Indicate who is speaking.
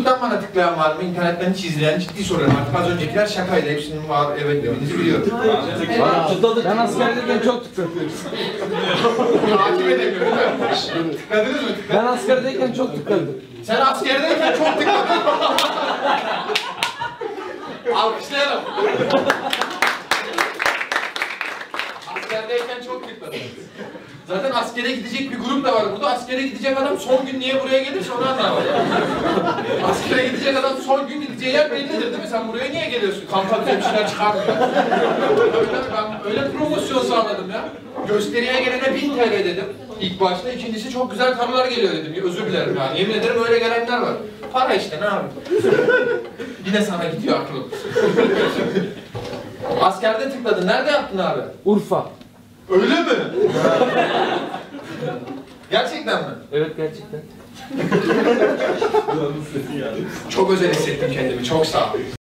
Speaker 1: YouTube'dan bana tıklayan var mı? İnternetten hiç izleyen ciddi soruyorum artık. Az öncekiler şakaydı. Hepsinin var, evet dediğinizi biliyorum.
Speaker 2: Ben askerdeyken çok tıkladım.
Speaker 1: Takip edemiyorum değil mi? Tıkladınız mı?
Speaker 2: Ben askerdeyken çok tıkladım.
Speaker 1: Sen askerdeyken çok tıkladın. Alkışlayalım. Askerdeyken çok tıkladım. Zaten askere gidecek bir grup da var burada. Askere gidecek adam son gün niye buraya gelirse onu anlamadım. Askere gidecek adam son gün gideceği yer bellidir değil mi? Sen buraya niye geliyorsun? Kampa bize bir şeyler çıkarmıyor. Ben öyle promosyon sağladım ya. Gösteriye gelene 1000 TL dedim ilk başta. İkincisi çok güzel karılar geliyor dedim. Özür dilerim yani. Yemin ederim öyle gelenler var. Para işte ne yapayım? Yine sana gidiyor aklım. Askerde tıkladın. Nerede yaptın abi?
Speaker 2: Urfa.
Speaker 1: Öyle mi? Gerçekten mi?
Speaker 2: Evet gerçekten.
Speaker 1: Çok özel hissettim kendimi. Çok sağ ol.